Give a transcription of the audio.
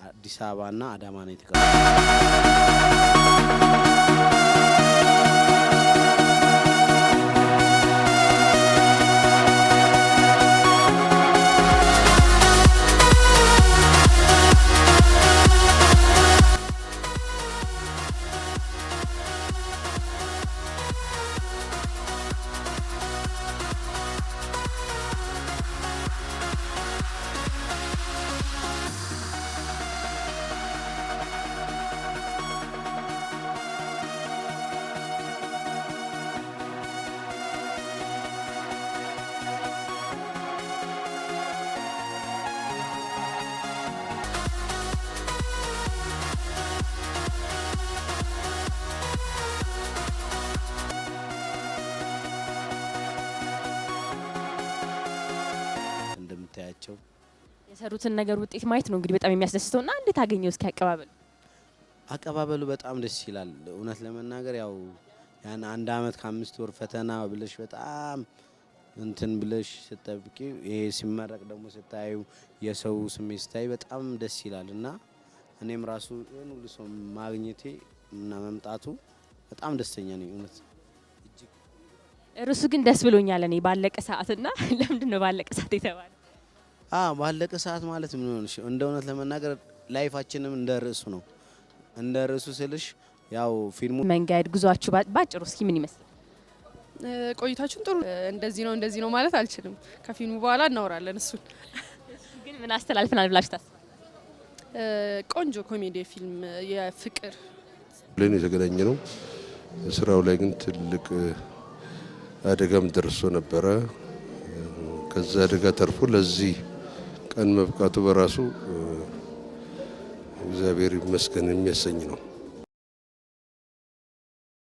አዲስ አበባና አዳማ ነው የተቀበለው። እንደምታያቸው የሰሩትን ነገር ውጤት ማየት ነው እንግዲህ በጣም የሚያስደስተውና እንዴት አገኘው እስኪ አቀባበሉ በጣም ደስ ይላል። እውነት ለመናገር ያው ያን 1 አመት ከ5 ወር ፈተና ብለሽ በጣም እንትን ብለሽ ስትጠብቂ ይሄ ሲመረቅ ደግሞ ስታዩ የሰው ስሜት ስታይ በጣም ደስ ይላልና እኔም ራሱ ይሄን ሁሉ ሰው ማግኘቴ እና መምጣቱ በጣም ደስተኛ ነኝ። እውነት እርሱ ግን ደስ ብሎኛል እኔ ባለቀ ሰዓትና ለምንድን ነው ባለቀ ሰዓት የተባለው? ባለቀ ሰዓት ማለት ምን ሆነሽ እንደ እውነት ለመናገር ላይፋችንም እንደ ርዕሱ ነው። እንደ ርዕሱ ስልሽ ያው ፊልሙ መንገድ ጉዟችሁ ባጭሩ እስኪ ምን ይመስላል? ቆይታችን ጥሩ እንደዚህ ነው ማለት አልችልም። ከፊልሙ በኋላ እናወራለን። እሱን ግን ምን አስተላልፈናል ብላችሁ ታስቡ? ቆንጆ ኮሜዲ ፊልም የፍቅር ብለን የተገናኘ ነው። ስራው ላይ ግን ትልቅ አደጋም ደርሶ ነበረ። ከዛ አደጋ ተርፎ ለዚህ ቀን መብቃቱ በራሱ እግዚአብሔር ይመስገን የሚያሰኝ ነው።